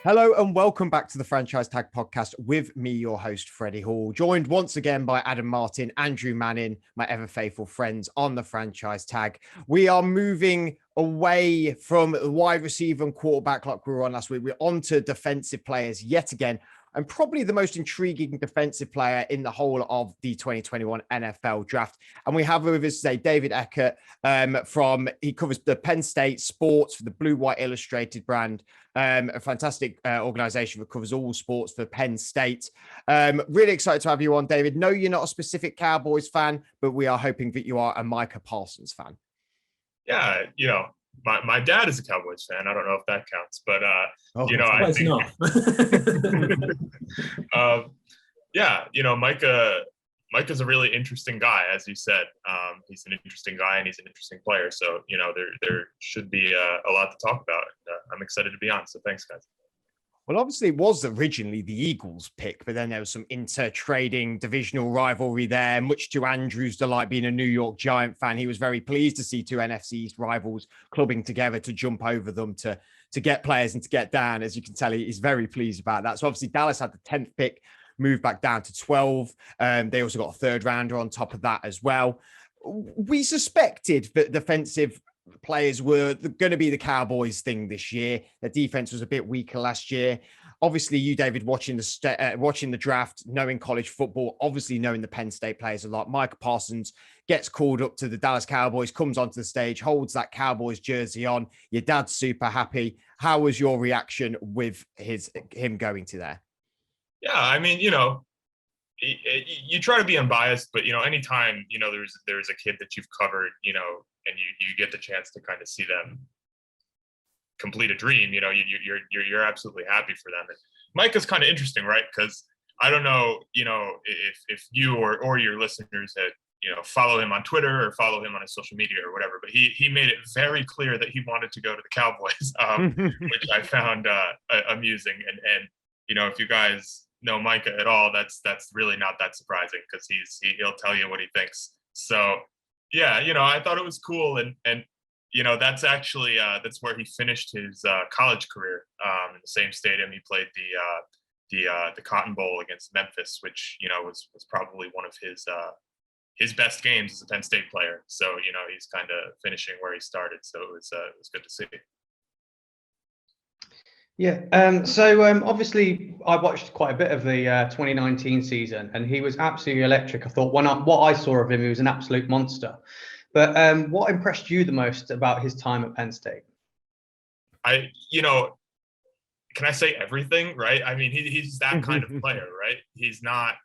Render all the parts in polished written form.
Hello and welcome back to the Franchise Tag Podcast with me, your host, Freddie Hall, joined once again by Adam Martin, Andrew Manning, my ever faithful friends on the Franchise Tag. We are moving away from the wide receiver and quarterback like we were on last week. We're on to defensive players yet again, and probably the most intriguing defensive player in the whole of the 2021 NFL draft. And we have with us today David Eckert he covers the Penn State sports for the Blue White Illustrated brand, a fantastic organization that covers all sports for Penn State. Really excited to have you on, David. No, you're not a specific Cowboys fan, but we are hoping that you are a Micah Parsons fan. Yeah, my dad is a Cowboys fan. I don't know if that counts, but I think Micah's a really interesting guy, as you said. He's an interesting guy and he's an interesting player. So there should be a lot to talk about. I'm excited to be on. So thanks, guys. Well, obviously, it was originally the Eagles pick, but then there was some inter-trading divisional rivalry there, much to Andrew's delight. Being a New York Giant fan, he was very pleased to see two NFC East rivals clubbing together to jump over them to get players and to get down. As you can tell, he's very pleased about that. So obviously, Dallas had the 10th pick, moved back down to 12. They also got a third rounder on top of that as well. We suspected that defensive players were going to be the Cowboys thing this year. The defense was a bit weaker last year. Obviously, you, David, watching the draft, knowing college football, obviously knowing the Penn State players a lot. Micah Parsons gets called up to the Dallas Cowboys, comes onto the stage, holds that Cowboys jersey on. Your dad's super happy. How was your reaction with him going to there? Yeah, I mean, you try to be unbiased, but anytime there's a kid that you've covered, and you get the chance to kind of see them complete a dream, you're absolutely happy for them. And Micah's kind of interesting, right? Because I don't know, if you or your listeners had follow him on Twitter or follow him on his social media or whatever, but he made it very clear that he wanted to go to the Cowboys, which I found amusing. And if you guys know Micah at all, that's really not that surprising because he'll tell you what he thinks. So yeah, I thought it was cool, and that's actually that's where he finished his college career, in the same stadium he played the Cotton Bowl against Memphis, which was probably one of his best games as a Penn State player. So he's kind of finishing where he started. So it was good to see. Yeah. Obviously, I watched quite a bit of the 2019 season, and he was absolutely electric. I thought what I saw of him, he was an absolute monster. But what impressed you the most about his time at Penn State? Can I say everything? Right? I mean, he's that kind of player, right? He's not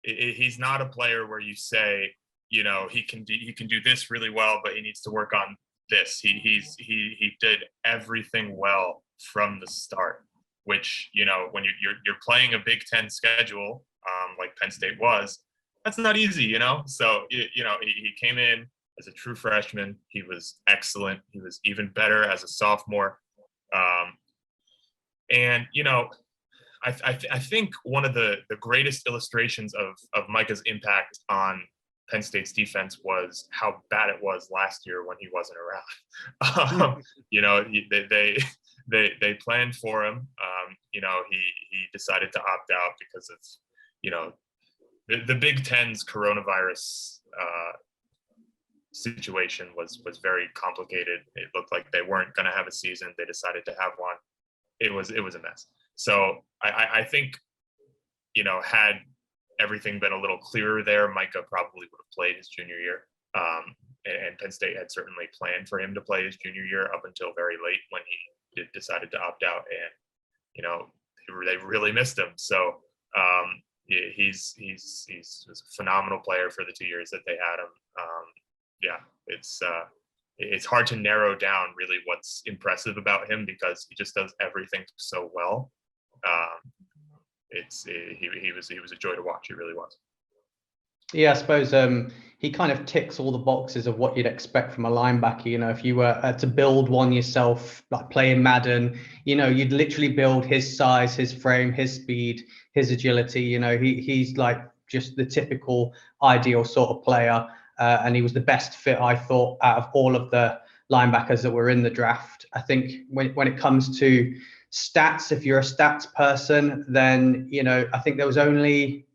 a player where you say, he can do this really well, but he needs to work on this. He did everything well from the start, which when you're playing a Big Ten schedule, like Penn State was, that's not easy. So he came in as a true freshman. He was excellent. He was even better as a sophomore. And I think one of the greatest illustrations of Micah's impact on Penn State's defense was how bad it was last year when he wasn't around. They planned for him. He decided to opt out because of the Big Ten's coronavirus situation was very complicated. It looked like they weren't going to have a season. They decided to have one. It was a mess. So I think had everything been a little clearer there, Micah probably would have played his junior year. And Penn State had certainly planned for him to play his junior year up until very late when he decided to opt out, and they really missed him. So he's a phenomenal player for the 2 years that they had him. It's hard to narrow down really what's impressive about him because he just does everything so well. He was a joy to watch. He really was. Yeah, I suppose he kind of ticks all the boxes of what you'd expect from a linebacker. If you were to build one yourself, like playing Madden, you'd literally build his size, his frame, his speed, his agility. He's like just the typical ideal sort of player. And he was the best fit, I thought, out of all of the linebackers that were in the draft. I think when it comes to stats, if you're a stats person, then, you know, I think there was only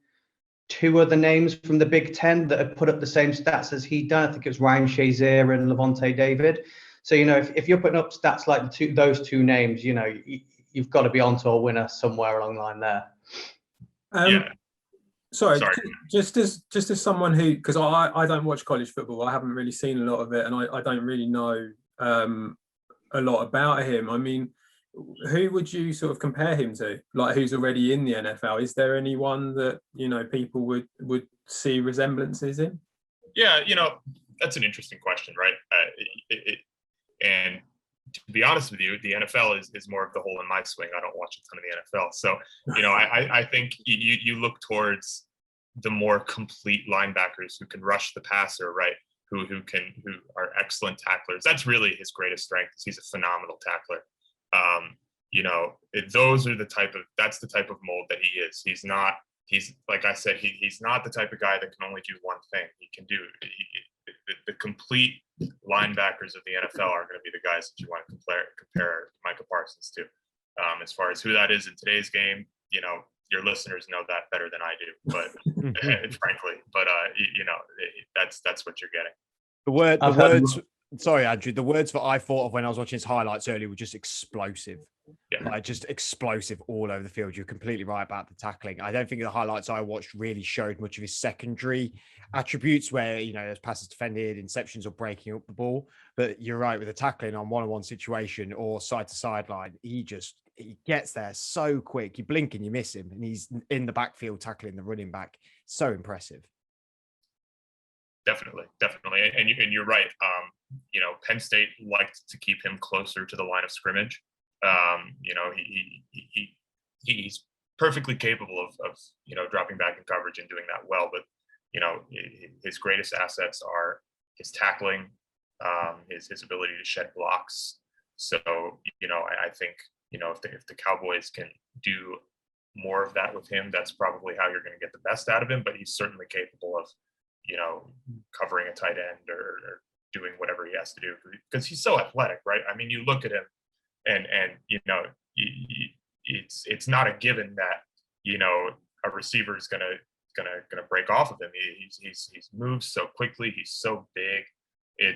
2 other names from the Big Ten that had put up the same stats as he'd done. I think it was Ryan Shazier and Levante David. So, you know, if you're putting up stats like those 2 names, you know, you've got to be onto a winner somewhere along the line there. Yeah. Sorry. Just as someone who, because I don't watch college football, I haven't really seen a lot of it, and I don't really know a lot about him. I mean, who would you sort of compare him to? Like, who's already in the NFL? Is there anyone that, you know, people would see resemblances in? Yeah, you know, that's an interesting question, right? And to be honest with you, the NFL is more of the hole in my swing. I don't watch a ton of the NFL. So, you know, I think you look towards the more complete linebackers who can rush the passer, right? Who are excellent tacklers. That's really his greatest strength. He's a phenomenal tackler. You know, that's the type of mold that he is. He's like I said, he's not the type of guy that can only do one thing. He can do the complete linebackers of the NFL are going to be the guys that you want to compare Micah Parsons to. As far as who that is in today's game, you know, your listeners know that better than I do, but frankly, you know, that's what you're getting. Sorry, Andrew. The words that I thought of when I was watching his highlights earlier were just explosive. Yeah. Like, just explosive all over the field. You're completely right about the tackling. I don't think the highlights I watched really showed much of his secondary attributes where, you know, there's passes defended, interceptions, or breaking up the ball. But you're right, with the tackling on one-on-one situation or side-to-side line, he gets there so quick. You blink and you miss him, and he's in the backfield tackling the running back. So impressive. Definitely. And you're right. You know, Penn State liked to keep him closer to the line of scrimmage. You know, he's perfectly capable of, you know, dropping back in coverage and doing that well. But, you know, his greatest assets are his tackling, his ability to shed blocks. So, you know, I think, you know, if the Cowboys can do more of that with him, that's probably how you're going to get the best out of him. But he's certainly capable of, you know, covering a tight end or doing whatever he has to do because he's so athletic, right? I mean, you look at him and you know, it's not a given that, you know, a receiver is gonna break off of him. He's moves so quickly. He's so big. He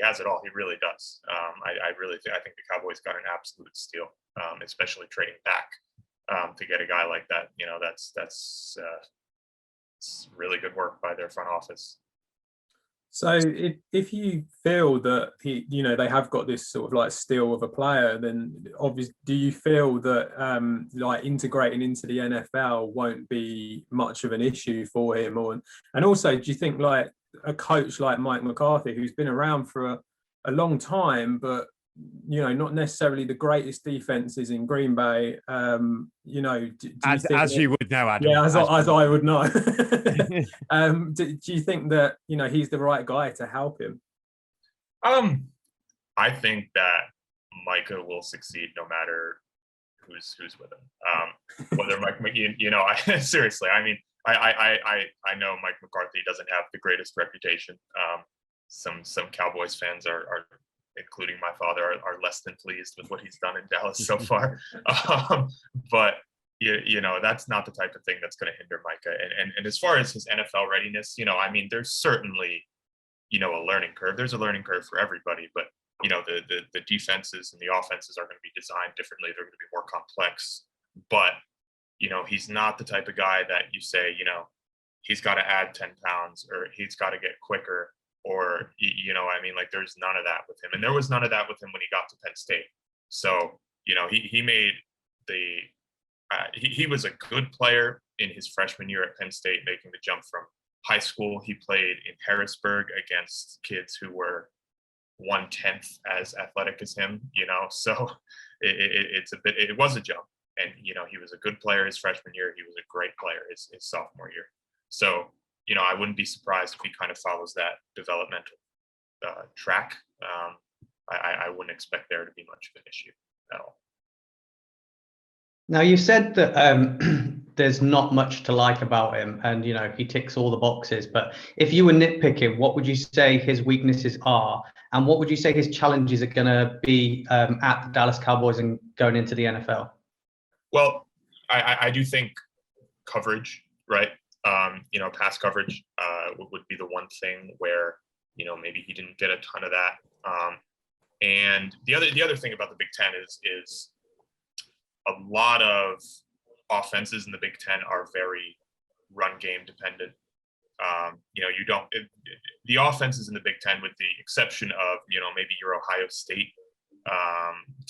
has it all. He really does. I think the Cowboys got an absolute steal, especially trading back to get a guy like that. You know, that's it's really good work by their front office. So if you feel that you know, they have got this sort of like steal of a player, then obviously, do you feel that like integrating into the NFL won't be much of an issue for him? And also, do you think like a coach like Mike McCarthy, who's been around for a long time, but, you know, not necessarily the greatest defenses in Green Bay, you know, as you would know, Adam. Yeah, as I would know. Do you think that, you know, he's the right guy to help him? I think that Micah will succeed no matter who's with him. Whether Mike, you know, seriously, I mean, I know Mike McCarthy doesn't have the greatest reputation. Some Cowboys fans are including my father, are less than pleased with what he's done in Dallas so far. But you know, that's not the type of thing that's going to hinder Micah. And as far as his NFL readiness, you know, I mean, there's certainly, you know, a learning curve. There's a learning curve for everybody, but, you know, the defenses and the offenses are going to be designed differently. They're going to be more complex, but, you know, he's not the type of guy that you say, you know, he's got to add 10 pounds or he's got to get quicker. Or, you know, I mean, like, there's none of that with him. And there was none of that with him when he got to Penn State. So, you know, he made he was a good player in his freshman year at Penn State, making the jump from high school. He played in Harrisburg against kids who were 1/10 as athletic as him, you know, so it was a jump. And, you know, he was a good player his freshman year. He was a great player his sophomore year. So, you know, I wouldn't be surprised if he kind of follows that developmental track. I wouldn't expect there to be much of an issue at all. Now, you said that there's not much to like about him, and he ticks all the boxes. But if you were nitpicking, what would you say his weaknesses are, and what would you say his challenges are going to be at the Dallas Cowboys and going into the NFL? Well, I do think coverage, right? Pass coverage would be the one thing where maybe he didn't get a ton of that. And the other thing about the Big Ten is a lot of offenses in the Big Ten are very run game dependent. The offenses in the Big Ten, with the exception of maybe your Ohio State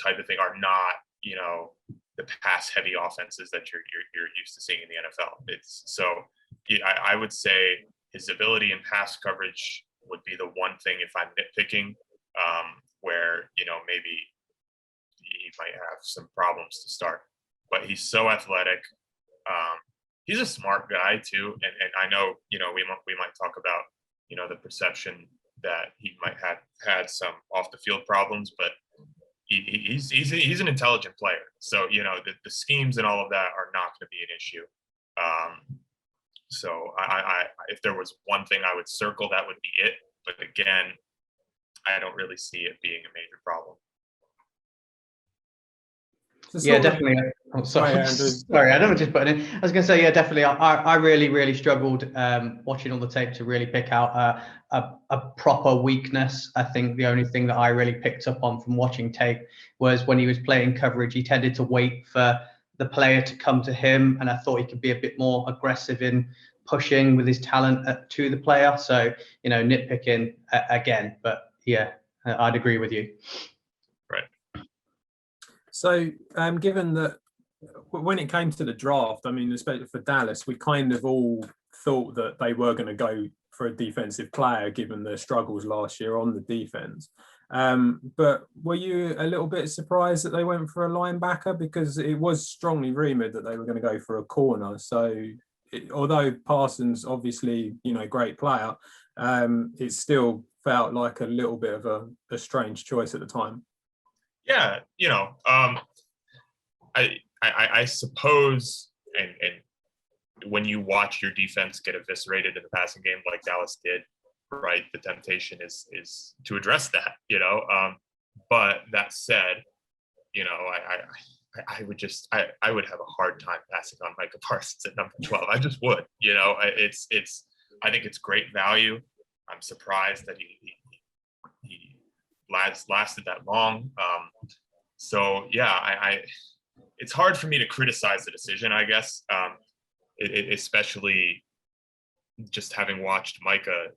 type of thing, are not the pass heavy offenses that you're used to seeing in the NFL. I would say his ability in pass coverage would be the one thing, if I'm nitpicking, where maybe he might have some problems to start. But he's so athletic. He's a smart guy too, and I know we might talk about the perception that he might have had some off the field problems, but he's an intelligent player. So the schemes and all of that are not going to be an issue. So I if there was one thing I would circle, that would be it. But again, I don't really see it being a major problem. Yeah, definitely. Oh, sorry, sorry, I don't just put it in. I was going to say, yeah, definitely. I really, really struggled watching all the tape to really pick out a proper weakness. I think the only thing that I really picked up on from watching tape was when he was playing coverage, he tended to wait for the player to come to him, and I thought he could be a bit more aggressive in pushing with his talent to the player. So, nitpicking again, but yeah, I'd agree with you. Right. So, given that when it came to the draft, I mean, especially for Dallas, we kind of all thought that they were going to go for a defensive player, given their struggles last year on the defense. But were you a little bit surprised that they went for a linebacker? Because it was strongly rumored that they were going to go for a corner. So, although Parsons, obviously, great player, it still felt like a little bit of a strange choice at the time. Yeah, I suppose, and when you watch your defense get eviscerated in the passing game like Dallas did, right, the temptation is to address that, but that said, I would have a hard time passing on Micah Parsons at number 12. I just would, I think it's great value. I'm surprised that he lasted that long. So yeah, it's hard for me to criticize the decision, I guess, especially just having watched Micah.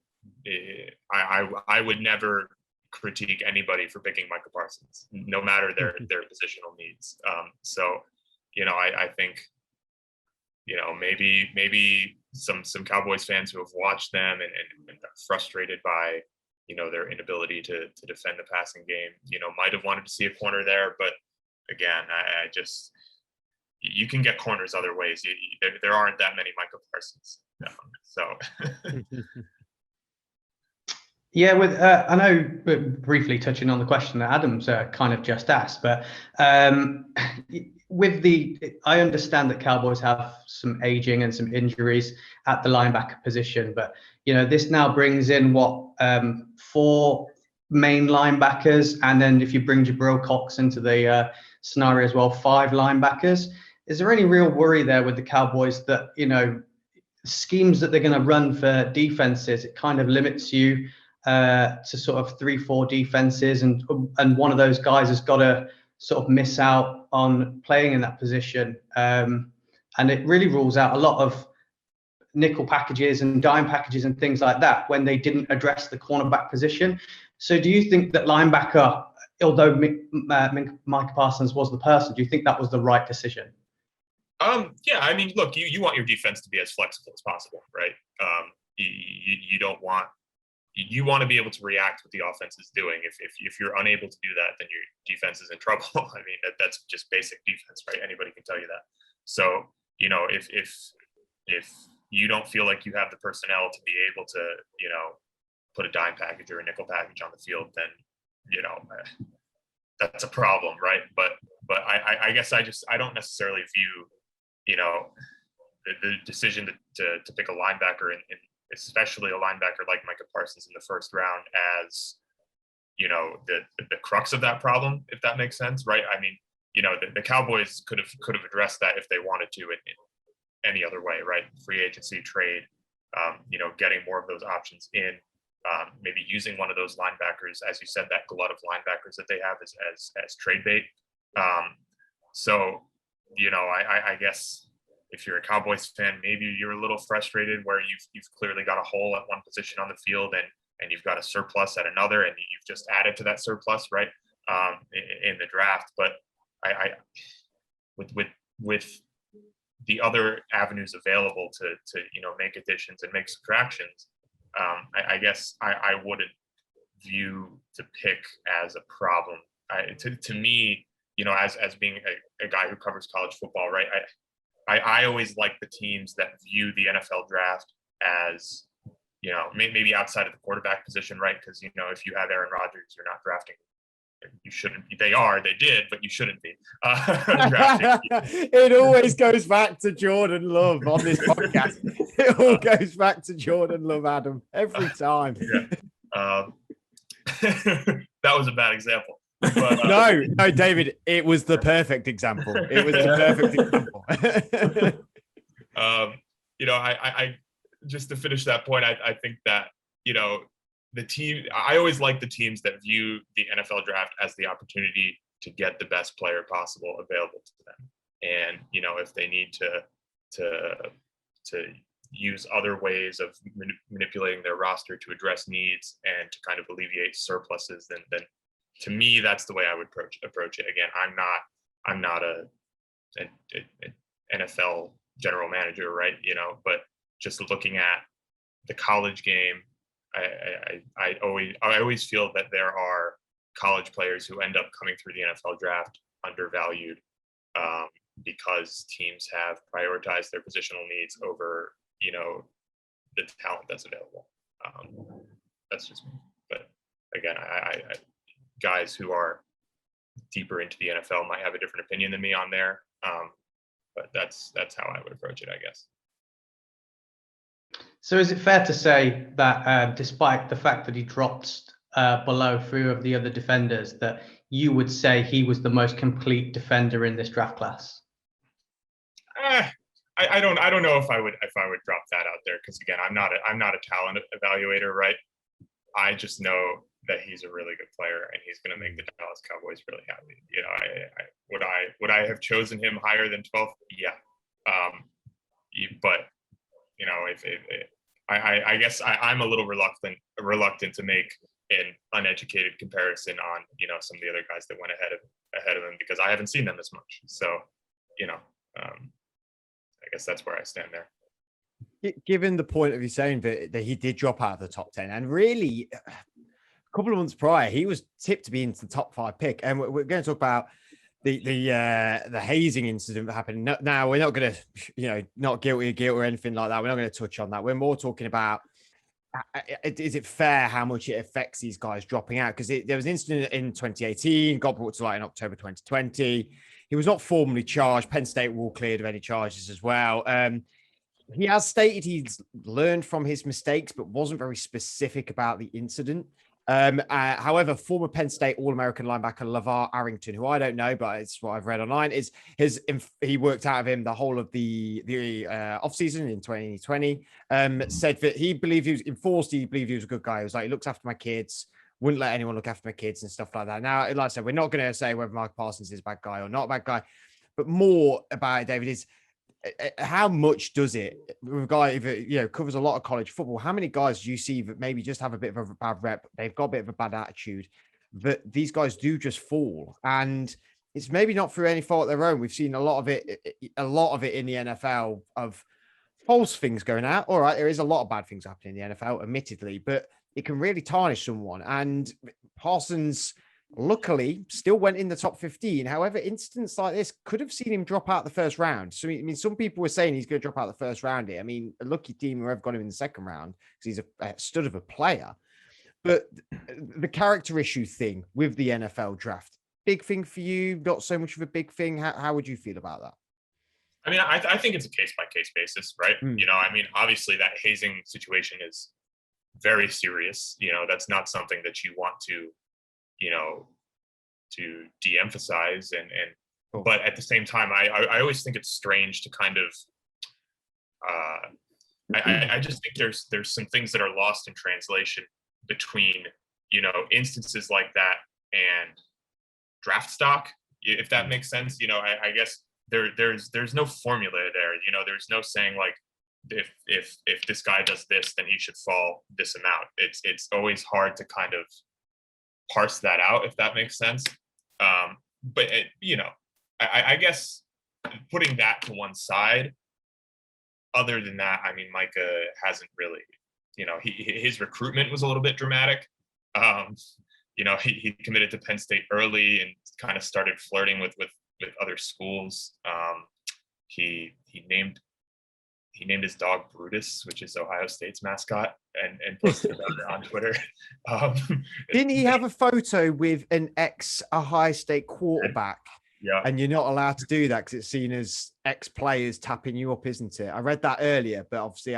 I would never critique anybody for picking Micah Parsons, no matter their positional needs. So, I think, maybe some Cowboys fans who have watched them and are frustrated by, their inability to defend the passing game, might have wanted to see a corner there. But again, I just, you can get corners other ways. There aren't that many Micah Parsons. So. Yeah, I know, briefly touching on the question that Adam's kind of just asked, but I understand that Cowboys have some aging and some injuries at the linebacker position, but this now brings in 4 main linebackers, and then if you bring Jabril Cox into the scenario as well, 5 linebackers. Is there any real worry there with the Cowboys that schemes that they're going to run for defenses, it kind of limits you to sort of 3-4 defenses, and one of those guys has got to sort of miss out on playing in that position, and it really rules out a lot of nickel packages and dime packages and things like that when they didn't address the cornerback position. So do you think that linebacker, although Micah Parsons was the person, do you think that was the right decision? Yeah, I mean, look, you want your defense to be as flexible as possible, right? You don't want, you want to be able to react to what the offense is doing. If you're unable to do that, then your defense is in trouble. I mean, that's just basic defense, right? Anybody can tell you that. So, if you don't feel like you have the personnel to be able to, put a dime package or a nickel package on the field, then, that's a problem, right? But I guess I don't necessarily view, the decision to pick a linebacker and especially a linebacker like Micah Parsons in the first round as, you know, the crux of that problem, if that makes sense, right? I mean, you know, the Cowboys could have addressed that if they wanted to in any other way, right? Free agency, trade, you know, getting more of those options in, maybe using one of those linebackers, as you said, that glut of linebackers that they have as trade bait. So, you know, I guess if you're a Cowboys fan, maybe you're a little frustrated where you've clearly got a hole at one position on the field and you've got a surplus at another, and you've just added to that surplus, right? In the draft. But I with the other avenues available to you know, make additions and make subtractions, I guess I wouldn't view the pick as a problem. To me, you know, as being a guy who covers college football, right? I always like the teams that view the NFL draft as, you know, maybe outside of the quarterback position, right? Because, you know, if you have Aaron Rodgers, you're not drafting. You shouldn't be. They did, but you shouldn't be drafting. It always goes back to Jordan Love on this podcast. It all goes back to Jordan Love, Adam, every time. Yeah. That was a bad example. But, no, David, it was the perfect example. It was the perfect example. You know, I just to finish that point, I think that, you know, I always like the teams that view the NFL draft as the opportunity to get the best player possible available to them. And, you know, if they need to use other ways of manipulating their roster to address needs and to kind of alleviate surpluses, then to me, that's the way I would approach it. Again, I'm not an NFL general manager, right? You know, but just looking at the college game, I always feel that there are college players who end up coming through the NFL draft undervalued because teams have prioritized their positional needs over, you know, the talent that's available. That's just me. But again, I guys who are deeper into the NFL might have a different opinion than me on there. But that's how I would approach it, I guess. So is it fair to say that despite the fact that he dropped below 3 of the other defenders, that you would say he was the most complete defender in this draft class? I don't know if I would drop that out there, because again, I'm not a talent evaluator, right? I just know that he's a really good player and he's going to make the Dallas Cowboys really happy. You know, would I have chosen him higher than 12th? Yeah. But you know, I guess I'm a little reluctant to make an uneducated comparison on, you know, some of the other guys that went ahead of him, because I haven't seen them as much. So, you know, I guess that's where I stand there. Given the point of you saying that he did drop out of the top 10, and really a couple of months prior, he was tipped to be into the top 5 pick. And we're going to talk about the hazing incident that happened. Now, we're not going to, you know, not guilty or anything like that. We're not going to touch on that. We're more talking about, is it fair how much it affects these guys dropping out? Because there was an incident in 2018, got brought to light in October 2020. He was not formally charged. Penn State were all cleared of any charges as well. He has stated he's learned from his mistakes, but wasn't very specific about the incident. However, former Penn State All-American linebacker LeVar Arrington, who I don't know, but it's what I've read online, he worked out of him the whole of the offseason in 2020, said that he believed he was enforced. He believed he was a good guy. He was like, he looks after my kids, wouldn't let anyone look after my kids and stuff like that. Now, like I said, we're not going to say whether Micah Parsons is a bad guy or not a bad guy, but more about it, David, is how much does it, with a guy that, you know, covers a lot of college football, how many guys do you see that maybe just have a bit of a bad rep, they've got a bit of a bad attitude, that these guys do just fall? And it's maybe not through any fault of their own. We've seen a lot of it in the NFL of false things going out. All right, there is a lot of bad things happening in the NFL, admittedly, but it can really tarnish someone. And Parsons, luckily, still went in the top 15. However, incidents like this could have seen him drop out the first round. So, I mean, some people were saying he's going to drop out the first round here. I mean, a lucky team whoever got him in the second round, because he's a stud of a player. But the character issue thing with the NFL draft, big thing for you, not so much of a big thing. How would you feel about that? I mean, I think it's a case by case basis, right? You know, I mean, obviously that hazing situation is very serious. You know, that's not something that you want to, you know, to de-emphasize but at the same time, I always think it's strange to kind of I just think there's some things that are lost in translation between, you know, instances like that and draft stock, if that makes sense. You know, I guess there's no formula there. You know, there's no saying like if this guy does this, then he should fall this amount. It's always hard to kind of parse that out, if that makes sense. But you know, I guess putting that to one side, other than that, I mean, Micah hasn't really, you know, his recruitment was a little bit dramatic. You know, he committed to Penn State early and kind of started flirting with other schools. He named his dog Brutus, which is Ohio State's mascot, and posted about it on Twitter. Didn't he have a photo with an ex-Ohio State quarterback? Yeah. And you're not allowed to do that because it's seen as ex-players tapping you up, isn't it? I read that earlier, but obviously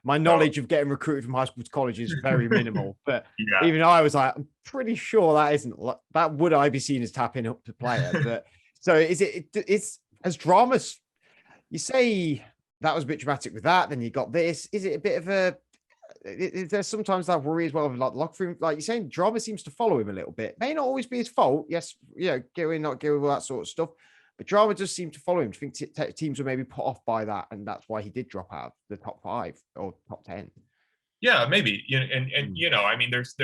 my knowledge of getting recruited from high school to college is very minimal. But even I was like, I'm pretty sure that would I be seen as tapping up the player. But so it's as dramas, you say that was a bit dramatic with that, then you got this. Is it a bit of there's sometimes that worry as well of like the locker room, like you're saying, drama seems to follow him a little bit. May not always be his fault. Yes, you know, going, not going, all that sort of stuff. But drama does seem to follow him. Do you think teams were maybe put off by that, and that's why he did drop out of the top 5 or top 10? Yeah, maybe. And you know, I mean, there's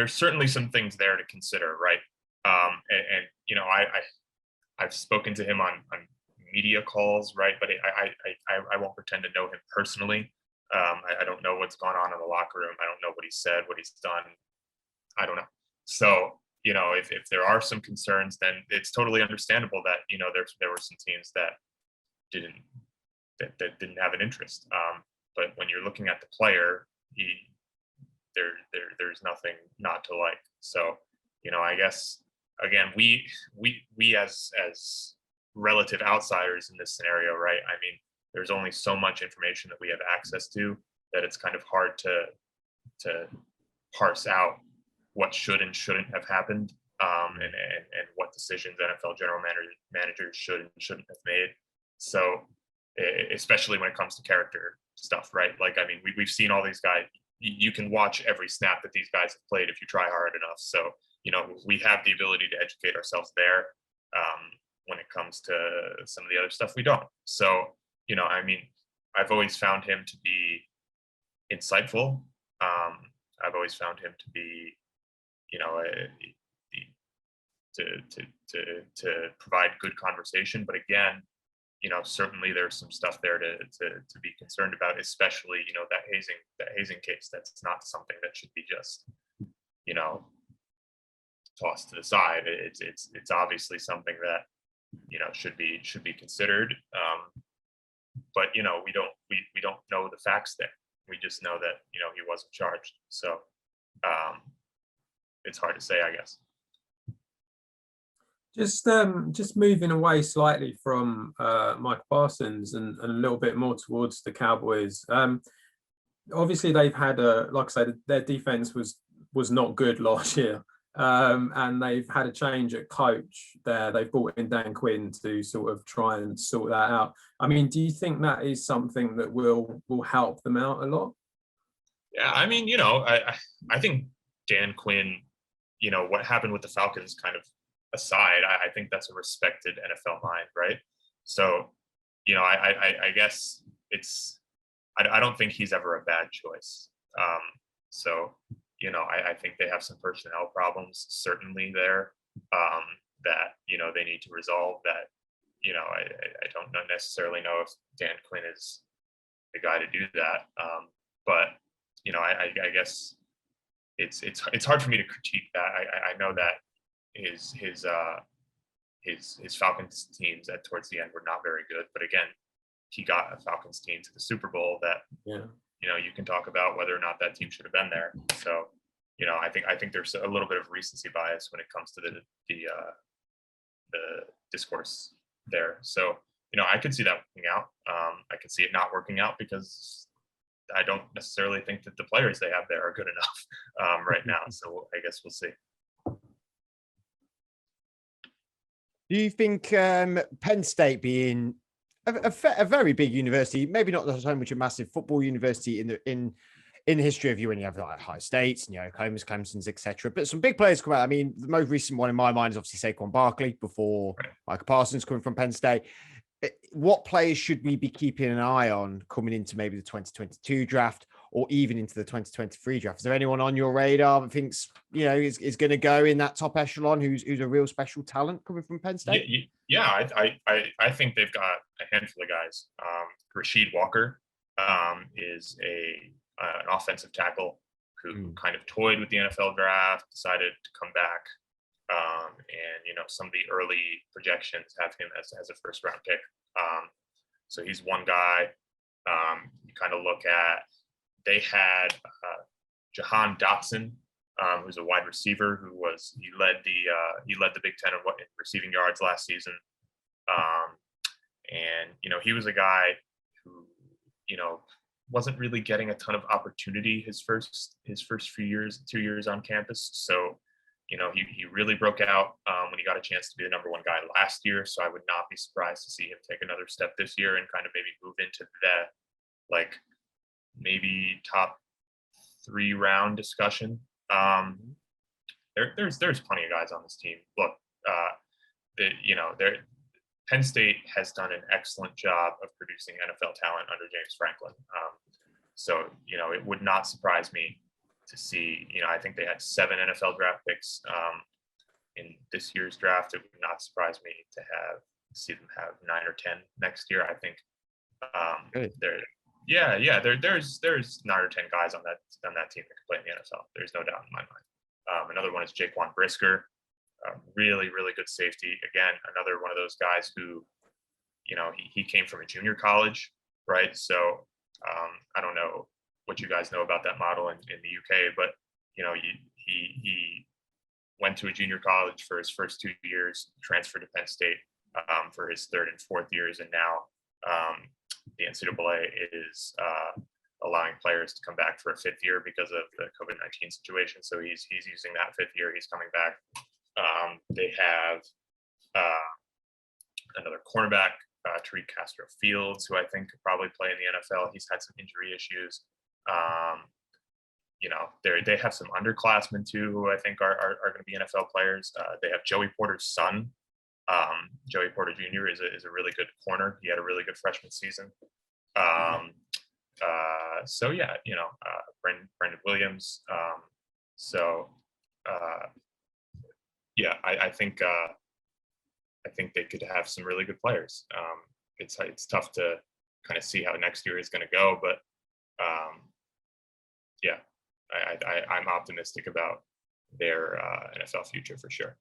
certainly some things there to consider, right? And you know, I've spoken to him on media calls, right? But I won't pretend to know him personally. I don't know what's gone on in the locker room. I don't know what he said, what he's done. I don't know. So, you know, if there are some concerns, then it's totally understandable that, you know, there were some teams that didn't have an interest. But when you're looking at the player, there's nothing not to like. So, you know, I guess again, we as relative outsiders in this scenario, right? I mean, there's only so much information that we have access to that it's kind of hard to parse out what should and shouldn't have happened, and what decisions NFL general managers should and shouldn't have made. So, especially when it comes to character stuff, right? Like, I mean, we've seen all these guys. You can watch every snap that these guys have played if you try hard enough. So, you know, we have the ability to educate ourselves there. When it comes to some of the other stuff, we don't. So, you know, I mean, I've always found him to be insightful. I've always found him to be, you know, to provide good conversation. But again, you know, certainly there's some stuff there to be concerned about, especially, you know, that hazing case. That's not something that should be just, you know, tossed to the side. It's obviously something that, you know, should be considered. But, you know, we don't know the facts there. We just know that, you know, he wasn't charged. So it's hard to say, I guess. Just moving away slightly from Micah Parsons and a little bit more towards the Cowboys. Obviously, they've had like I said, their defense was not good last year. And they've had a change at coach there. They've brought in Dan Quinn to sort of try and sort that out. I mean, do you think that is something that will help them out a lot? Yeah, I mean, you know, I think Dan Quinn, you know, what happened with the Falcons kind of aside, I think that's a respected NFL mind, right? So, you know, I guess I don't think he's ever a bad choice. So, you know, I think they have some personnel problems certainly there, that, you know, they need to resolve. That, you know, I don't necessarily know if Dan Quinn is the guy to do that. But, you know, I guess it's hard for me to critique that. I know that his Falcons teams towards the end were not very good, but again, he got a Falcons team to the Super Bowl that, you know, you can talk about whether or not that team should have been there. So, you know, I think there's a little bit of recency bias when it comes to the discourse there. So, I could see that working out. I could see it not working out because I don't necessarily think that the players they have there are good enough right now. So I guess we'll see. Do you think Penn State being a very big university, maybe not so much a massive football university in the history of you, when you have like Ohio States and Oklahoma's, Clemson's, etc., but some big players come out. I mean, the most recent one in my mind is obviously Saquon Barkley before Micah Parsons coming from Penn State. What players should we be keeping an eye on coming into maybe the 2022 draft or even into the 2023 draft? Is there anyone on your radar that thinks, is going to go in that top echelon who's a real special talent coming from Penn State? Yeah, I think they've got a handful of guys. Rasheed Walker is an offensive tackle who kind of toyed with the NFL draft, decided to come back. And some of the early projections have him as a first round pick. So he's one guy. You kind of look at, they had Jahan Dotson, who's a wide receiver he led the Big Ten in receiving yards last season. And he was a guy who wasn't really getting a ton of opportunity his first few years, 2 years on campus. So he really broke out when he got a chance to be the number one guy last year. So I would not be surprised to see him take another step this year and kind of maybe move into the maybe top 3 round discussion. There's plenty of guys on this team. Look, Penn State has done an excellent job of producing NFL talent under James Franklin. So it would not surprise me to see, I think they had 7 NFL draft picks in this year's draft. It would not surprise me to see them have 9 or 10 next year. I think there's 9 or 10 guys on that team that can play in the NFL. There's no doubt in my mind. Another one is Jaquan Brisker, really, really good safety. Again, another one of those guys who, he came from a junior college, right? So I don't know what you guys know about that model in the UK, but he went to a junior college for his first 2 years, transferred to Penn State for his 3rd and 4th years, and now the NCAA is allowing players to come back for a 5th year because of the COVID-19 situation. So he's using that 5th year. He's coming back. They have another cornerback, Tariq Castro Fields, who I think could probably play in the NFL. He's had some injury issues. They have some underclassmen too, who I think are going to be NFL players. They have Joey Porter's son. Joey Porter Jr. is a really good corner. He had a really good freshman season. Brendan Williams. I think they could have some really good players. It's tough to kind of see how next year is going to go, but I'm optimistic about their NFL future for sure.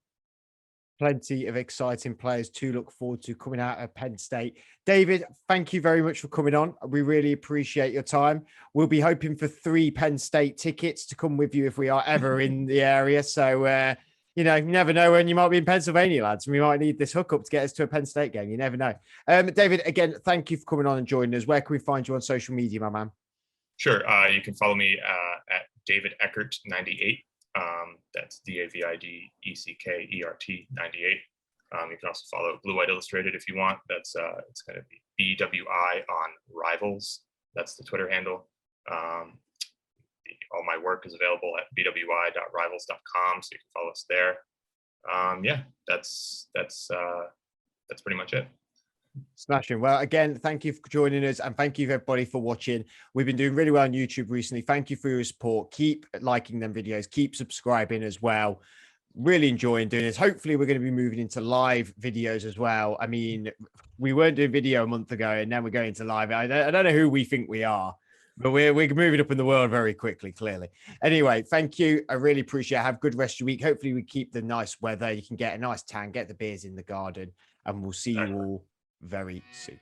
Plenty of exciting players to look forward to coming out of Penn State. David, thank you very much for coming on. We really appreciate your time. We'll be hoping for 3 Penn State tickets to come with you if we are ever in the area. So, you never know when you might be in Pennsylvania, lads. We might need this hookup to get us to a Penn State game. You never know. David, again, thank you for coming on and joining us. Where can we find you on social media, my man? Sure. You can follow me at David Eckert 98. That's DAVIDECKERT 98. You can also follow Blue White Illustrated if you want. That's it's going to be BWI on Rivals. That's the Twitter handle. All my work is available at bwi.rivals.com, so you can follow us there. That's pretty much it. Smashing. Well, again, thank you for joining us, and thank you everybody for watching. We've been doing really well on YouTube recently. Thank you for your support. Keep liking them videos, keep subscribing as well. Really enjoying doing this. Hopefully we're going to be moving into live videos as well. I mean, we weren't doing video a month ago, and now we're going to live. I don't know who we think we are, but we're moving up in the world very quickly, clearly. Anyway, thank you. I really appreciate it. Have a good rest of your week. Hopefully we keep the nice weather. You can get a nice tan, get the beers in the garden, and we'll see you all very soon.